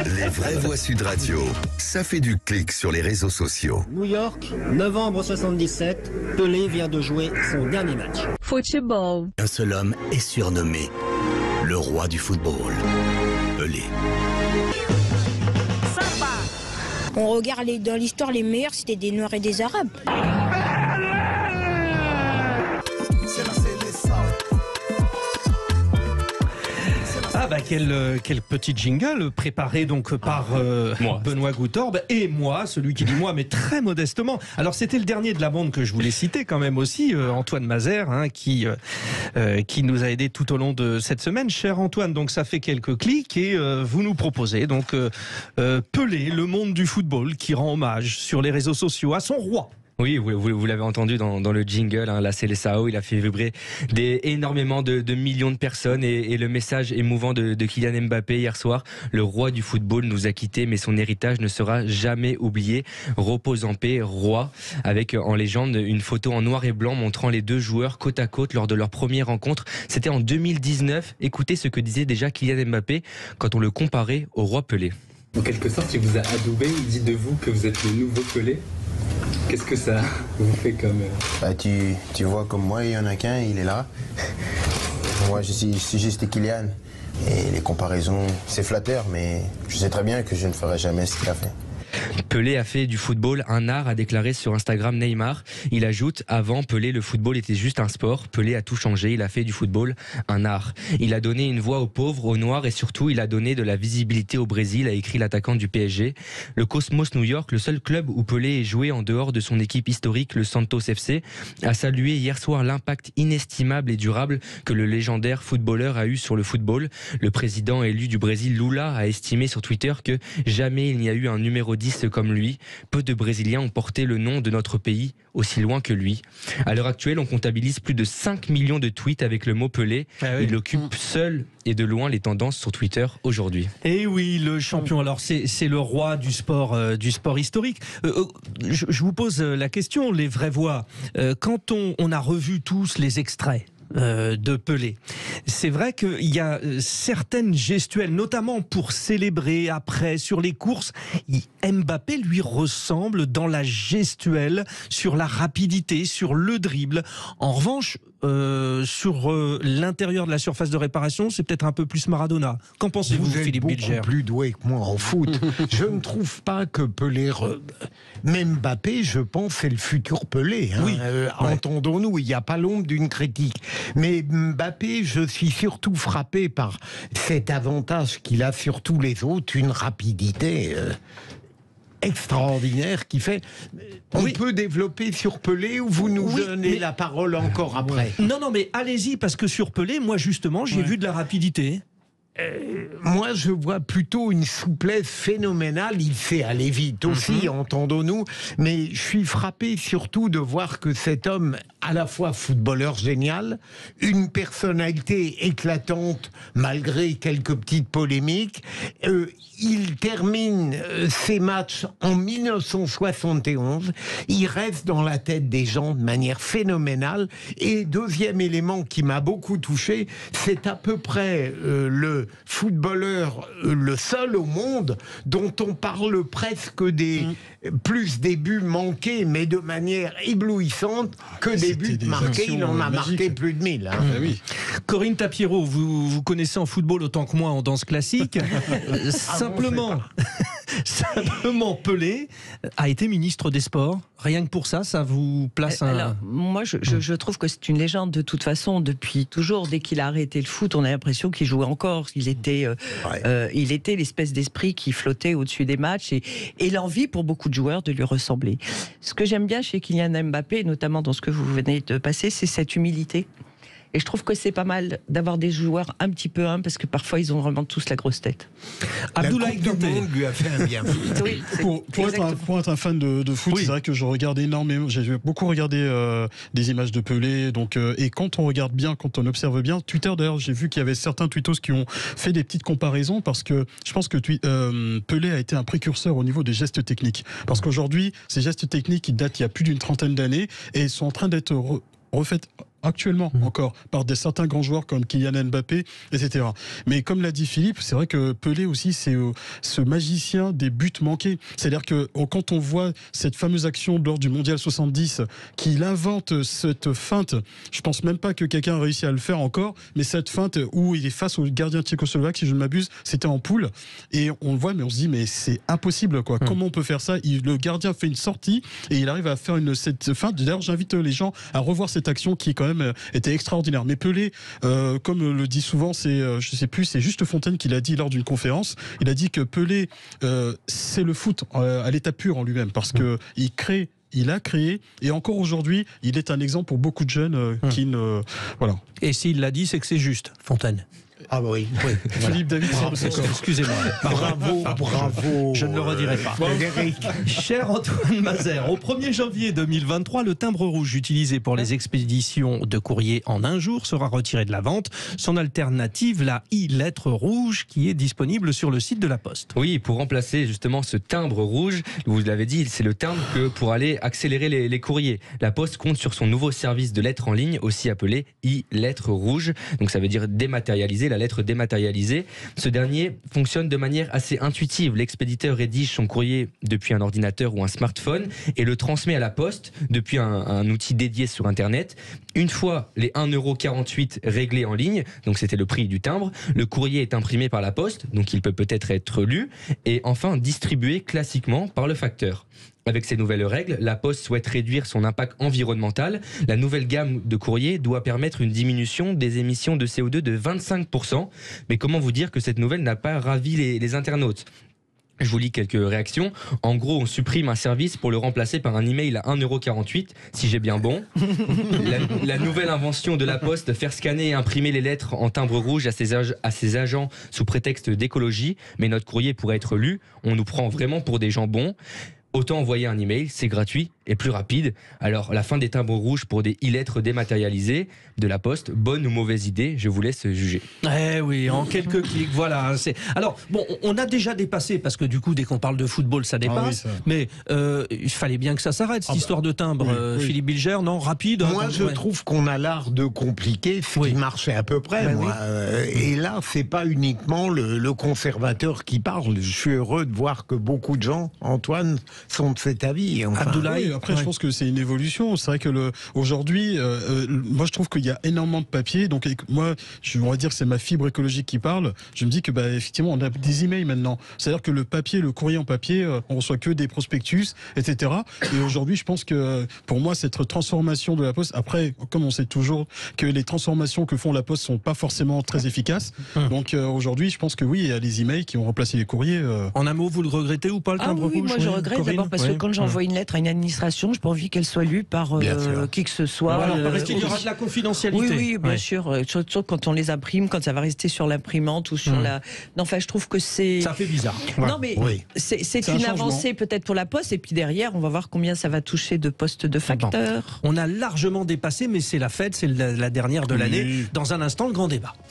Les vraies voix Sud Radio, ça fait du clic sur les réseaux sociaux. New York, novembre 77, Pelé vient de jouer son dernier match. Football. Un seul homme est surnommé le roi du football, Pelé. On regarde dans l'histoire, les meilleurs, c'était des Noirs et des Arabes. Ah bah quel petit jingle préparé donc par Benoît Goutorbe et moi, celui qui dit moi mais très modestement. Alors c'était le dernier de la bande que je voulais citer quand même aussi, Antoine Mazère, qui nous a aidé tout au long de cette semaine. Cher Antoine, donc ça fait quelques clics et vous nous proposez donc Pelé, le monde du football qui rend hommage sur les réseaux sociaux à son roi. Oui, vous l'avez entendu dans le jingle, la Seleção, il a fait vibrer énormément de millions de personnes et le message émouvant de Kylian Mbappé hier soir. Le roi du football nous a quittés, mais son héritage ne sera jamais oublié. Repose en paix, roi, avec en légende une photo en noir et blanc montrant les deux joueurs côte à côte lors de leur première rencontre. C'était en 2019. Écoutez ce que disait déjà Kylian Mbappé quand on le comparait au roi Pelé. En quelque sorte, il vous a adoubé, il dit de vous que vous êtes le nouveau Pelé. Qu'est-ce que ça vous fait comme... Tu vois comme moi, il n'y en a qu'un, il est là. Moi, je suis juste Kylian. Et les comparaisons, c'est flatteur, mais je sais très bien que je ne ferai jamais ce qu'il a fait. Pelé a fait du football un art, a déclaré sur Instagram Neymar. Il ajoute, avant Pelé, le football était juste un sport. Pelé a tout changé, il a fait du football un art. Il a donné une voix aux pauvres, aux noirs et surtout il a donné de la visibilité au Brésil, a écrit l'attaquant du PSG. Le Cosmos New York, le seul club où Pelé est joué en dehors de son équipe historique, le Santos FC, a salué hier soir l'impact inestimable et durable que le légendaire footballeur a eu sur le football. Le président élu du Brésil, Lula, a estimé sur Twitter que jamais il n'y a eu un numéro 10 comme lui. Peu de Brésiliens ont porté le nom de notre pays aussi loin que lui. À l'heure actuelle, on comptabilise plus de 5 millions de tweets avec le mot Pelé. Ah oui. Il occupe seul et de loin les tendances sur Twitter aujourd'hui. Et oui, le champion. Alors c'est le roi du sport historique. Je vous pose la question, les vraies voix. Quand on a revu tous les extraits de Pelé. C'est vrai qu'il y a certaines gestuelles, notamment pour célébrer après sur les courses. Mbappé lui ressemble dans la gestuelle, sur la rapidité, sur le dribble. En revanche, sur l'intérieur de la surface de réparation, c'est peut-être un peu plus Maradona. Qu'en pensez-vous, Philippe Bilger ? Vous êtes beaucoup plus doué que moi en foot. Je ne trouve pas que Pelé... Même Mbappé, je pense, c'est le futur Pelé. Hein. Oui. Entendons-nous, il n'y a pas l'ombre d'une critique. Mais Mbappé, je suis surtout frappé par cet avantage qu'il a sur tous les autres, une rapidité... extraordinaire qui fait... On peut développer sur Pelé ou vous nous donnez la parole encore après ? Non, mais allez-y, parce que sur Pelé, moi justement, j'ai vu de la rapidité. Moi, je vois plutôt une souplesse phénoménale. Il fait aller vite aussi, entendons-nous. Mais je suis frappé surtout de voir que cet homme, à la fois footballeur génial, une personnalité éclatante, malgré quelques petites polémiques, il termine ses matchs en 1971. Il reste dans la tête des gens de manière phénoménale. Et deuxième élément qui m'a beaucoup touché, c'est à peu près le footballeur, le seul au monde dont on parle presque plus des buts manqués, mais de manière éblouissante que des buts marqués. Il en a marqué plus de 1000. Hein. Oui. Corinne Tapiero, vous connaissez en football autant que moi en danse classique. Simplement, Pelé a été ministre des Sports. Rien que pour ça, ça vous place un... Alors, moi, je trouve que c'est une légende de toute façon. Depuis toujours, dès qu'il a arrêté le foot, on a l'impression qu'il jouait encore. Il était l'espèce d'esprit qui flottait au-dessus des matchs et l'envie pour beaucoup de joueurs de lui ressembler. Ce que j'aime bien chez Kylian Mbappé, notamment dans ce que vous venez de passer, c'est cette humilité. Et je trouve que c'est pas mal d'avoir des joueurs un petit peu humbles, parce que parfois ils ont vraiment tous la grosse tête. Abdoulaye Kanté lui a fait un bien fou. Oui, pour être un fan de foot, c'est vrai que je regarde énormément. J'ai beaucoup regardé des images de Pelé. Et quand on regarde bien, quand on observe bien, Twitter d'ailleurs, j'ai vu qu'il y avait certains tweetos qui ont fait des petites comparaisons, parce que je pense que Pelé a été un précurseur au niveau des gestes techniques. Parce qu'aujourd'hui, ces gestes techniques, ils datent il y a plus d'une trentaine d'années et sont en train d'être refaites actuellement encore, par certains grands joueurs comme Kylian Mbappé, etc. Mais comme l'a dit Philippe, c'est vrai que Pelé aussi, c'est ce magicien des buts manqués. C'est-à-dire que quand on voit cette fameuse action lors du Mondial 70, qu'il invente cette feinte, je pense même pas que quelqu'un a réussi à le faire encore, mais cette feinte où il est face au gardien tchécoslovaque, si je ne m'abuse, c'était en poule, et on le voit, mais on se dit, mais c'est impossible, quoi. Comment on peut faire ça? Le gardien fait une sortie et il arrive à faire cette feinte. D'ailleurs, j'invite les gens à revoir cette action qui quand même était extraordinaire. Mais Pelé, comme le dit souvent, je sais plus, c'est Juste Fontaine qui l'a dit lors d'une conférence. Il a dit que Pelé, c'est le foot à l'état pur en lui-même, parce que il a créé, et encore aujourd'hui, il est un exemple pour beaucoup de jeunes qui ne... Voilà. Et s'il l'a dit, c'est que c'est juste, Fontaine. Ah oui. Philippe David, excusez-moi. Bravo. Je ne le redirai pas. Cher Antoine Mazer, au 1er janvier 2023, le timbre rouge utilisé pour les expéditions de courrier en un jour sera retiré de la vente. Son alternative, la e-lettre rouge, qui est disponible sur le site de la Poste. Oui, pour remplacer justement ce timbre rouge, vous l'avez dit, c'est le timbre que pour aller accélérer les courriers. La Poste compte sur son nouveau service de lettres en ligne, aussi appelé e-lettre rouge. Donc ça veut dire dématérialiser, la lettre dématérialisée. Ce dernier fonctionne de manière assez intuitive. L'expéditeur rédige son courrier depuis un ordinateur ou un smartphone et le transmet à la Poste depuis un outil dédié sur Internet. Une fois les 1,48 € réglés en ligne, donc c'était le prix du timbre, le courrier est imprimé par la Poste, donc il peut peut-être être lu, et enfin distribué classiquement par le facteur. Avec ces nouvelles règles, la Poste souhaite réduire son impact environnemental. La nouvelle gamme de courrier doit permettre une diminution des émissions de CO2 de 25%. Mais comment vous dire que cette nouvelle n'a pas ravi les internautes ? Je vous lis quelques réactions. En gros, on supprime un service pour le remplacer par un email à 1,48 €, si j'ai bien bon. La nouvelle invention de la Poste, faire scanner et imprimer les lettres en timbre rouge à ses agents sous prétexte d'écologie. Mais notre courrier pourrait être lu. On nous prend vraiment pour des gens bons. Autant envoyer un email, c'est gratuit et plus rapide. Alors, la fin des timbres rouges pour des e-lettres dématérialisées de la Poste, bonne ou mauvaise idée, je vous laisse juger. Eh oui, en quelques clics, voilà. Alors, bon, on a déjà dépassé, parce que du coup, dès qu'on parle de football, ça dépasse. Ah oui, mais il fallait bien que ça s'arrête, cette histoire de timbre. Oui. Philippe Bilger, non, rapide. Moi, je trouve qu'on a l'art de compliquer ce qui marchait à peu près. Moi. Et là, c'est pas uniquement le conservateur qui parle. Je suis heureux de voir que beaucoup de gens, Antoine, sont de cet avis. Enfin. Abdoulaye, après, je pense que c'est une évolution. C'est vrai que aujourd'hui, moi, je trouve qu'il y a énormément de papier. Donc, moi, je voudrais dire que c'est ma fibre écologique qui parle. Je me dis que, effectivement, on a des emails maintenant. C'est-à-dire que le papier, le courrier en papier, on reçoit que des prospectus, etc. Et aujourd'hui, je pense que, pour moi, cette transformation de la Poste, après, comme on sait toujours que les transformations que font la Poste sont pas forcément très efficaces. Donc, aujourd'hui, je pense que oui, il y a les emails qui ont remplacé les courriers. En un mot, vous le regrettez ou pas, le timbre rouge? Moi, je regrette d'abord parce que quand j'envoie une lettre à une administration, je n'ai pas envie qu'elle soit lue par qui que ce soit. Voilà, parce qu'il y aura de la confidentialité. Oui, bien sûr. Surtout quand on les imprime, quand ça va rester sur l'imprimante ou sur la... Non, enfin, je trouve que c'est... Ça fait bizarre. Non, mais c'est une avancée peut-être pour la Poste. Et puis derrière, on va voir combien ça va toucher de postes de facteurs. On a largement dépassé, mais c'est la fête, c'est la dernière de l'année. Dans un instant, le grand débat.